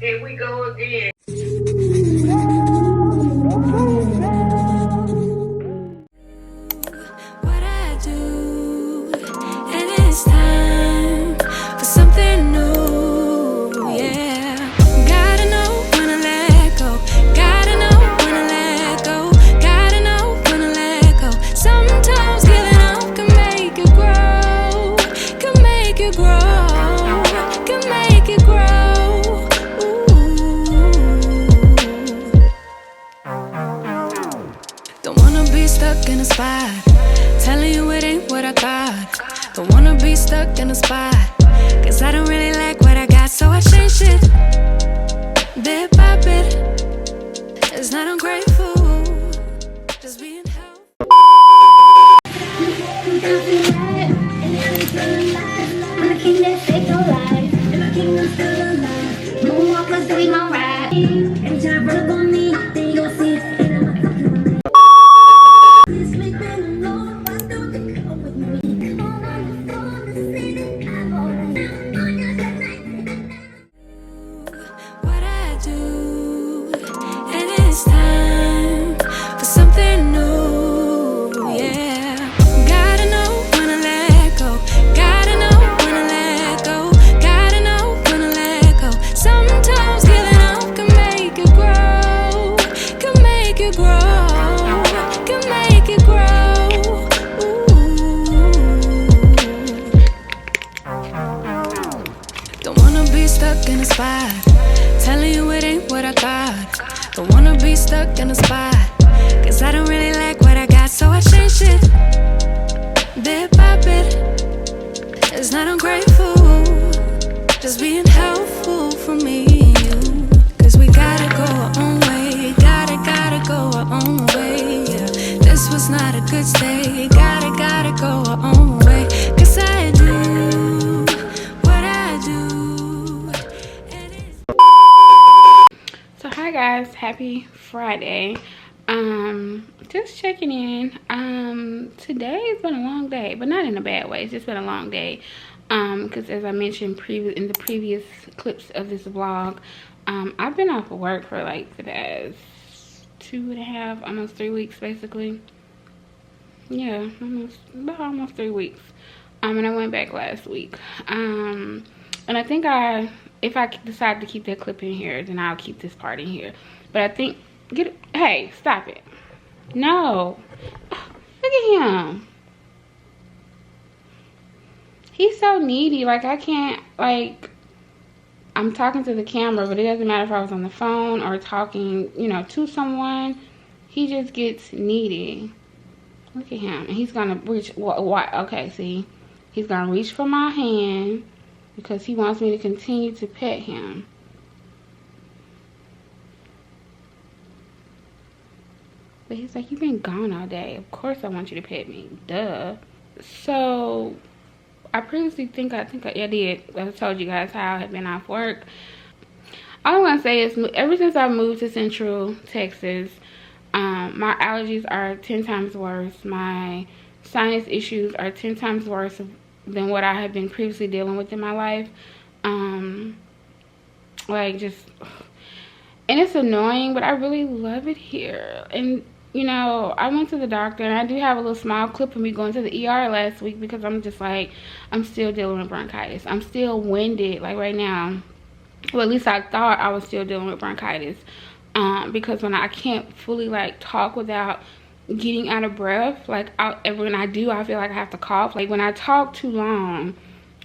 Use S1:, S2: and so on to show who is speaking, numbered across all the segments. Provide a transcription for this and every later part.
S1: Here we go again.
S2: What I do, and it's time for something new, yeah. Gotta know when to let go, gotta know when to let go, gotta know when to let go. Sometimes giving up can make you grow, can make you grow, can make you grow. Don't wanna be stuck in a spot, telling you it ain't what I thought. Don't wanna be stuck in a spot, cause I don't really like what I got, so I changed it bit by bit. It's not ungrateful, just being helpful.
S3: I'm the king that saved your life, and my kingdom's still alive. Moonwalkers doing my ride. Every time run up on me, then you'll see it, and I'm a fucking please sleeping alone, why don't you come with me? Come on the phone, the city, I'm alright. On your tonight.
S2: What I do, and it's time for something new, yeah. Gotta know when to let go, gotta know when to let go, gotta know when to let go. Sometimes giving up can make you grow, can make you grow, can make you grow. Don't wanna be stuck in a spot, telling you it ain't what I thought. Don't wanna be stuck in a spot, cause I don't really like what I got, so I changed it bit by bit. It's not ungrateful, just being helpful for me and you. Cause we gotta go our own way, gotta go our own way, yeah. This was not a good stay, gotta go our own way. Cause I do what I do, and it's
S4: So hi guys, happy Friday. Just checking in. Today's been a long day, but not in a bad way. It's just been a long day. Because as I mentioned in the previous clips of this vlog, I've been off of work for like the past 2.5, almost 3 weeks basically. Yeah, almost 3 weeks. And I went back last week. And I think if I decide to keep that clip in here, then I'll keep this part in here. But I think, hey, stop it. No. Look at him. He's so needy. Like, I can't, like, I'm talking to the camera, but it doesn't matter if I was on the phone or talking, you know, to someone. He just gets needy. Look at him. And he's going to reach, okay, see. He's going to reach for my hand because he wants me to continue to pet him. But he's like, you've been gone all day. Of course I want you to pet me. Duh. So, I previously I did. I told you guys how I had been off work. All I'm going to say is, ever since I moved to Central Texas, my allergies are 10 times worse. My sinus issues are 10 times worse than what I had been previously dealing with in my life. Like, just, and it's annoying, but I really love it here. And you know, I went to the doctor, and I do have a little small clip of me going to the ER last week because I'm just like, I'm still dealing with bronchitis. I'm still winded, like right now. Well, at least I thought I was still dealing with bronchitis. Because when I can't fully like talk without getting out of breath, like when I do, I feel like I have to cough. Like when I talk too long,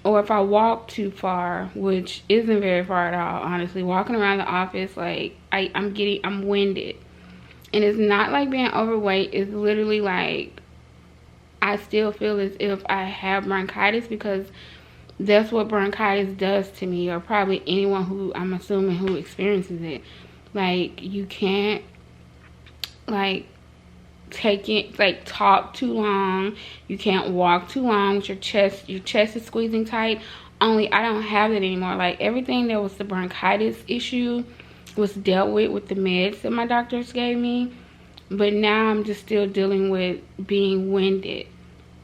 S4: or if I walk too far, which isn't very far at all, honestly, walking around the office, like I'm winded. And it's not like being overweight. It's literally like I still feel as if I have bronchitis, because that's what bronchitis does to me, or probably anyone who, I'm assuming, who experiences it. Like, you can't like talk too long. You can't walk too long with your chest is squeezing tight. Only I don't have it anymore. Like, everything that was the bronchitis issue was dealt with the meds that my doctors gave me, but now I'm just still dealing with being winded,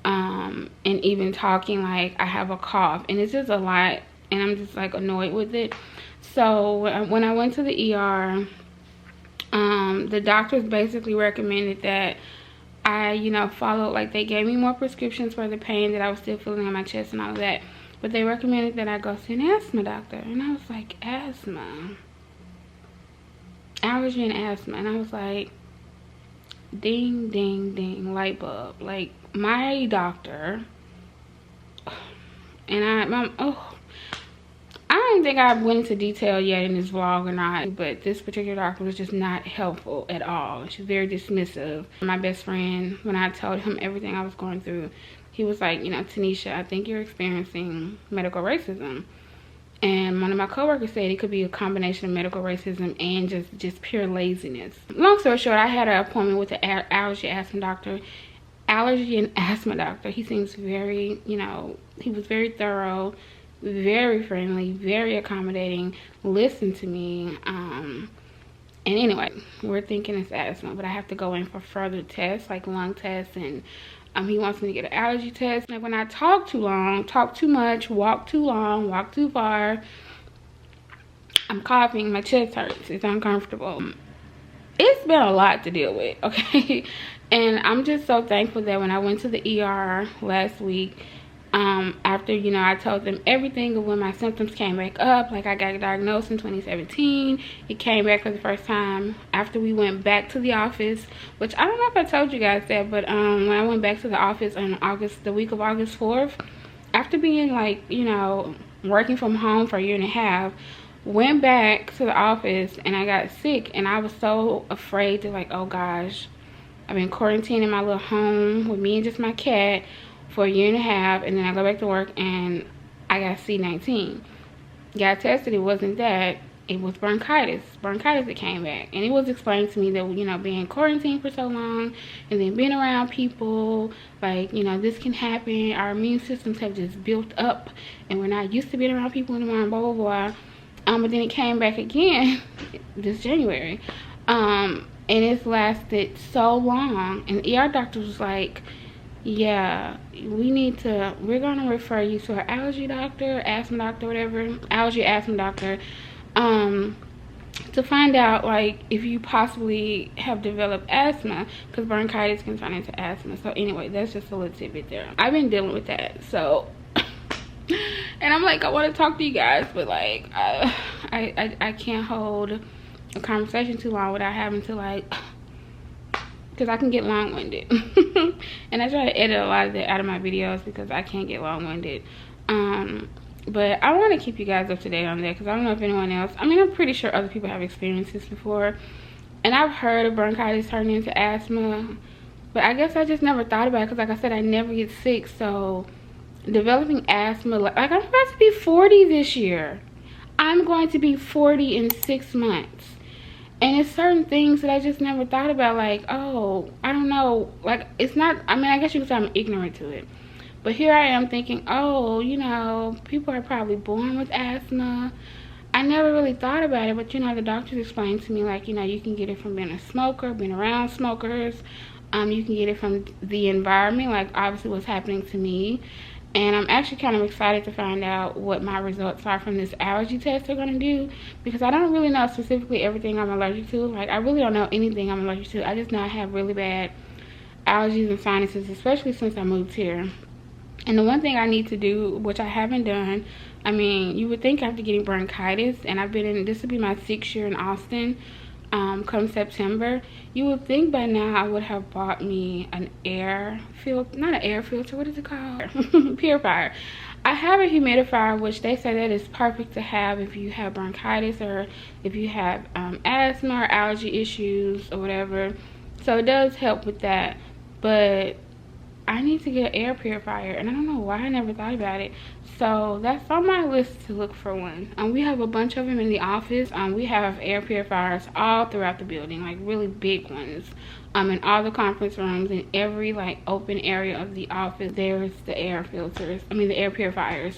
S4: and even talking like I have a cough, and it's just a lot, and I'm just like annoyed with it. So when I went to the ER, the doctors basically recommended that I, you know, follow, like they gave me more prescriptions for the pain that I was still feeling in my chest and all of that. But they recommended that I go see an asthma doctor. And I was like, asthma? Allergy and asthma. And I was like, ding, ding, ding, light bulb. Like, my doctor, and I don't think I went into detail yet in this vlog or not, but this particular doctor was just not helpful at all. She was very dismissive. My best friend, when I told him everything I was going through, he was like, you know, Tanisha, I think you're experiencing medical racism. And one of my coworkers said it could be a combination of medical racism and just pure laziness. Long story short, I had an appointment with the allergy and asthma doctor. He seems very, you know, he was very thorough, very friendly, very accommodating, listened to me. And anyway, we're thinking it's asthma, but I have to go in for further tests, like lung tests, and he wants me to get an allergy test. Like, when I talk too long, talk too much, walk too long, walk too far, I'm coughing, my chest hurts, it's uncomfortable. It's been a lot to deal with, okay? And I'm just so thankful that when I went to the ER last week, after, you know, I told them everything of when my symptoms came back up, like I got diagnosed in 2017. It came back for the first time after we went back to the office, which I don't know if I told you guys that, but when I went back to the office on the week of August 4th, after being, like, you know, working from home for a year and a half, went back to the office and I got sick, and I was so afraid to, like, oh gosh, I've been quarantined in my little home with me and just my cat for a year and a half, and then I go back to work and I got C-19. Got tested, it wasn't that, it was bronchitis that came back. And it was explained to me that, you know, being quarantined for so long and then being around people, like, you know, this can happen, our immune systems have just built up and we're not used to being around people anymore, blah blah blah. But then it came back again this January, and it's lasted so long, and the ER doctor was like, yeah, we're gonna refer you to an allergy doctor, asthma doctor, whatever, allergy asthma doctor, to find out, like, if you possibly have developed asthma, because bronchitis can turn into asthma. So anyway, that's just a little tidbit there. I've been dealing with that, so and I'm like, I want to talk to you guys, but like I can't hold a conversation too long without having to, like, because I can get long-winded. And I try to edit a lot of that out of my videos because I can't get long-winded. But I want to keep you guys up to date on that, because I don't know if anyone else, I mean, I'm pretty sure other people have experienced this before, and I've heard of bronchitis turning into asthma, but I guess I just never thought about it, because like I said, I never get sick. So developing asthma, like I'm about to be 40 this year. I'm going to be 40 in 6 months. And it's certain things that I just never thought about, like, oh, I don't know, like, it's not, I mean, I guess you could say I'm ignorant to it. But here I am thinking, oh, you know, people are probably born with asthma. I never really thought about it, but, you know, the doctors explained to me, like, you know, you can get it from being a smoker, being around smokers. You can get it from the environment, like, obviously what's happening to me. And I'm actually kind of excited to find out what my results are from this allergy test they're going to do, because I don't really know specifically everything I'm allergic to. Like, I really don't know anything I'm allergic to. I just know I have really bad allergies and sinuses, especially since I moved here. And the one thing I need to do, which I haven't done, I mean, you would think after getting bronchitis, and I've been in, this would be my 6th year in Austin, come September, you would think by now I would have bought me an air filter, not an air filter, what is it called? Purifier. I have a humidifier, which they say that is perfect to have if you have bronchitis or if you have asthma or allergy issues or whatever. So it does help with that, but I need to get an air purifier, and I don't know why I never thought about it. So that's on my list to look for one. We have a bunch of them in the office. We have air purifiers all throughout the building, like really big ones. In all the conference rooms, in every like open area of the office, there's the air filters, I mean the air purifiers.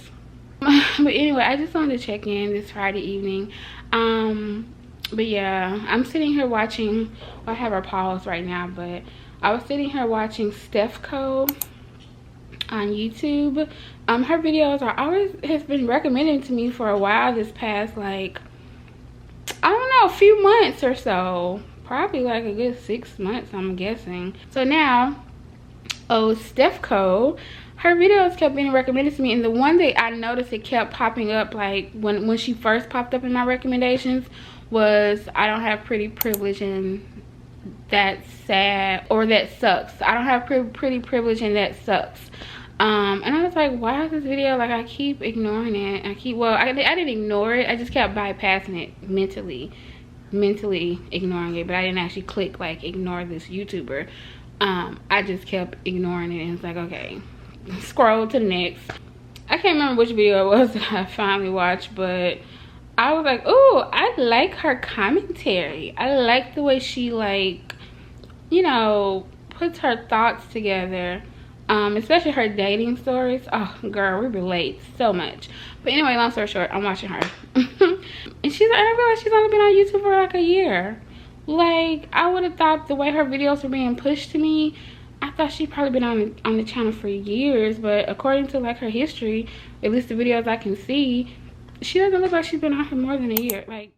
S4: But anyway, I just wanted to check in this Friday evening. But yeah, I'm sitting here watching, well, I have her paused right now, but I was sitting here watching Stephco on YouTube. Her videos are always has been recommended to me for a while, this past like a few months or so, probably like a good 6 months, I'm guessing. So now, Stephco, her videos kept being recommended to me, and the one that I noticed it kept popping up, like when she first popped up in my recommendations, was I don't have pretty privilege and that's sad, or that sucks. I don't have pretty privilege and that sucks. And I was like, why is this video, like, I keep ignoring it. I didn't ignore it, I just kept bypassing it, mentally ignoring it, but I didn't actually click like ignore this YouTuber. I just kept ignoring it, and it's like, okay, scroll to the next. I can't remember which video it was that I finally watched, but I was like, oh, I like her commentary. I like the way she, like, you know, puts her thoughts together, especially her dating stories. Oh girl, we relate so much. But anyway, long story short, I'm watching her. And I realized she's only been on YouTube for like a year. Like, I would have thought the way her videos were being pushed to me, I thought she'd probably been on the channel for years. But according to like her history, at least the videos I can see, she doesn't look like she's been on here more than a year. Like,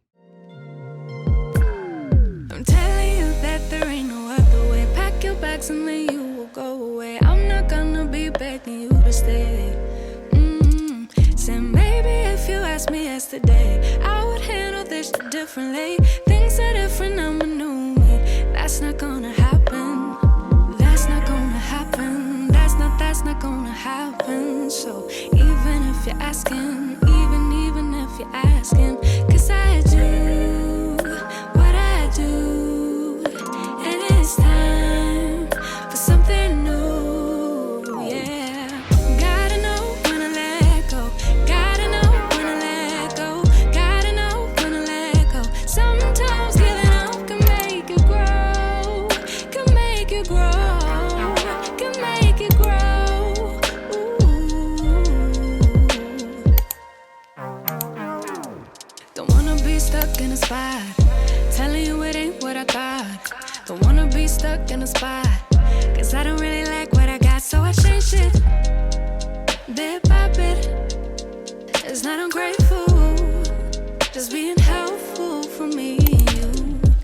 S2: I'm telling you that there ain't no other way. Pack your bags and then you will go away. I'm not gonna be begging you to stay. Said maybe if you asked me yesterday, I would handle this differently. Things are different, I'm a new me. That's not gonna happen. That's not gonna happen. That's not gonna happen. So even if you're asking, even if you're asking, 'cause I do what I do, and it's time for something new. Yeah, gotta know when to let go. Gotta know when to let go. Gotta know when to let go. Sometimes giving up can make you grow. Can make you grow. Can make you grow. Don't wanna be stuck in a spot, telling you it ain't what I thought. Don't wanna be stuck in a spot, 'cause I don't really like what I got, so I changed it bit by bit. It's not ungrateful, just being helpful for me and you.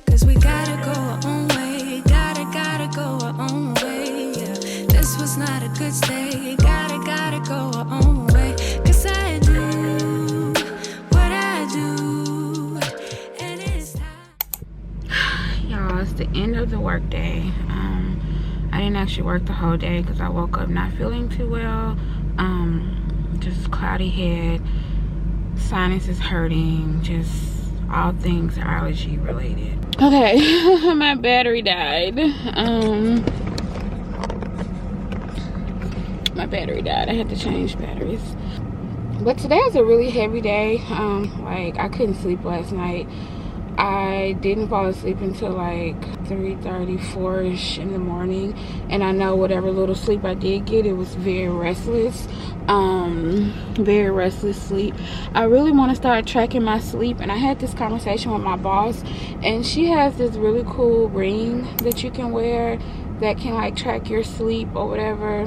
S2: 'Cause we gotta go our own way, gotta go our own way. Yeah, this was not a good stay, gotta go our own way. 'Cause I do what I do, and it's time.
S4: y'all, it's the end of the work day. I didn't actually work the whole day because I woke up not feeling too well. Just cloudy head, sinuses hurting, just all things allergy related. Okay, my battery died. My battery died. I had to change batteries. But today was a really heavy day. Like, I couldn't sleep last night. I didn't fall asleep until like 3:30, 4-ish in the morning, and I know whatever little sleep I did get, it was very restless. Very restless sleep. I really want to start tracking my sleep, and I had this conversation with my boss, and she has this really cool ring that you can wear that can like track your sleep or whatever.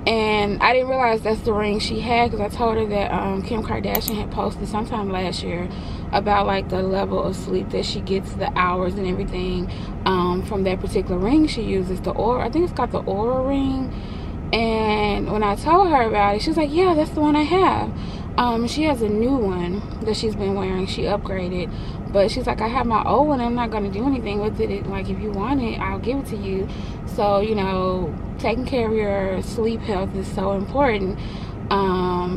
S4: And I didn't realize that's the ring she had, because I told her that Kim Kardashian had posted sometime last year about like the level of sleep that she gets, the hours and everything, from that particular ring she uses, the Oura. I think it's got the Oura ring. And when I told her about it, she was like, yeah, that's the one I have. She has a new one that she's been wearing. She upgraded, but she's like, I have my old one, I'm not going to do anything with it. Like, if you want it, I'll give it to you. So, you know, taking care of your sleep health is so important.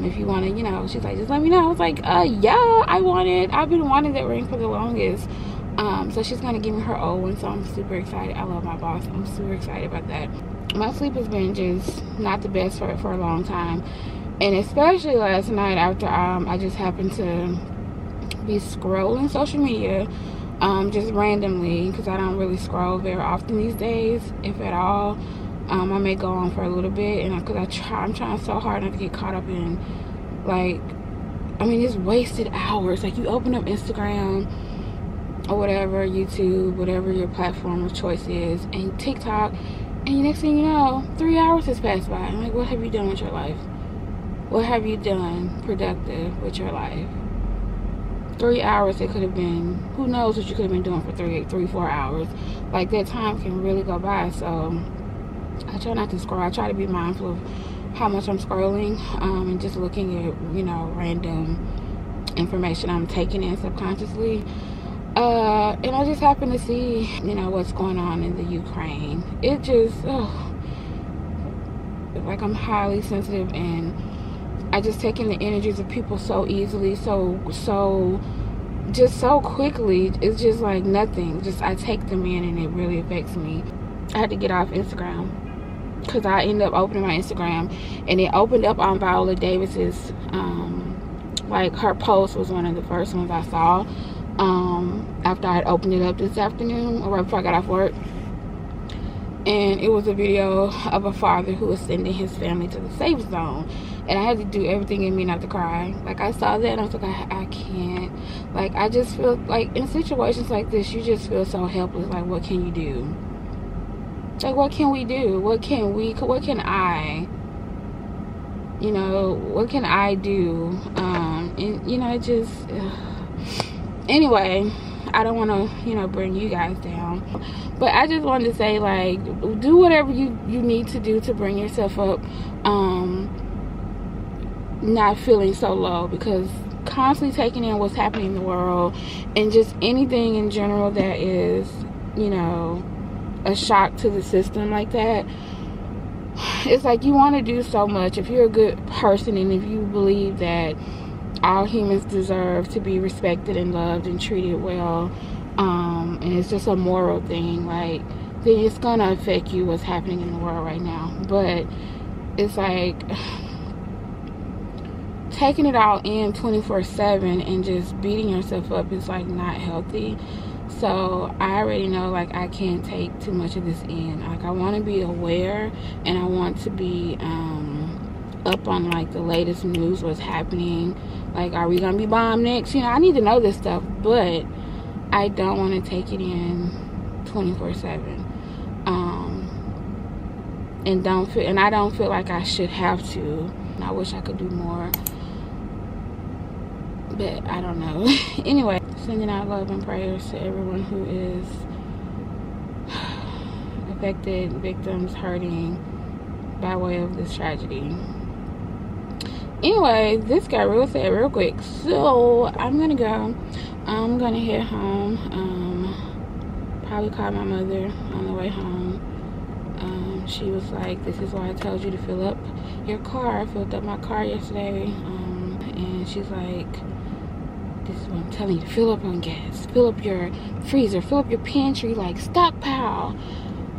S4: If you want to, you know, she's like, just let me know. I was like, yeah, I want it. I've been wanting that ring for the longest. So she's going to give me her old one, so I'm super excited. I love my boss. I'm super excited about that. My sleep has been just not the best for a long time. And especially last night after I just happened to be scrolling social media, just randomly, because I don't really scroll very often these days, if at all. I may go on for a little bit, and I'm trying so hard not to get caught up in, like, I mean, it's wasted hours. Like, you open up Instagram or whatever, YouTube, whatever your platform of choice is, and TikTok, and next thing you know, 3 hours has passed by. I'm like, what have you done with your life? What have you done productive with your life? 3 hours, it could have been, who knows what you could have been doing for 4 hours. Like, that time can really go by. So I try not to scroll. I try to be mindful of how much I'm scrolling, and just looking at, you know, random information I'm taking in subconsciously. And I just happen to see, you know, what's going on in the Ukraine. It just, like, I'm highly sensitive, and I just take in the energies of people so easily, so quickly. It's just like nothing. Just, I take them in, and it really affects me. I had to get off Instagram because I ended up opening my Instagram, and it opened up on Viola Davis's, like, her post was one of the first ones I saw, after I had opened it up this afternoon, or right before I got off work. And it was a video of a father who was sending his family to the safe zone, and I had to do everything in me not to cry. Like, I saw that, and I was like, I can't. Like, I just feel like in situations like this, you just feel so helpless. Like, what can you do? Like, what can we do? What can I, you know, what can I do? And, you know, it just, anyway, I don't want to, you know, bring you guys down, but I just wanted to say, like, do whatever you need to do to bring yourself up, not feeling so low, because constantly taking in what's happening in the world, and just anything in general that is, you know, a shock to the system like that, it's like you want to do so much. If you're a good person, and if you believe that all humans deserve to be respected and loved and treated well, and it's just a moral thing, like, then it's gonna affect you what's happening in the world right now. But it's like taking it all in 24/7 and just beating yourself up is, like, not healthy. So I already know, like, I can't take too much of this in. Like, I want to be aware, and I want to be up on, like, the latest news, what's happening. Like, are we gonna be bombed next? You know, I need to know this stuff, but I don't want to take it in 24/7. And I don't feel like I should have to. And I wish I could do more, but I don't know. Anyway, sending out love and prayers to everyone who is affected, victims, hurting by way of this tragedy. Anyway, this got real sad real quick, so I'm gonna go. I'm gonna head home. Probably call my mother on the way home. She was like, this is why I told you to fill up your car. I filled up my car yesterday, and she's like, this is what I'm telling you, to fill up on gas, fill up your freezer, fill up your pantry, like, stockpile.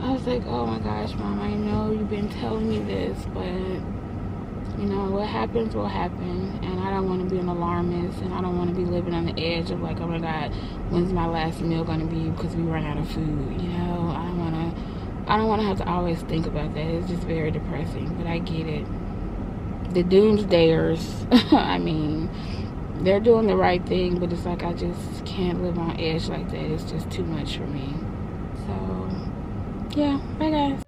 S4: I was like, oh my gosh, Mom, I know you've been telling me this, but, you know, what happens will happen, and I don't want to be an alarmist, and I don't want to be living on the edge of, like, oh my God, when's my last meal going to be because we run out of food, you know? I don't want to have to always think about that. It's just very depressing, but I get it. The doomsdayers, I mean, they're doing the right thing, but it's like, I just can't live on edge like that. It's just too much for me. So, yeah, bye guys.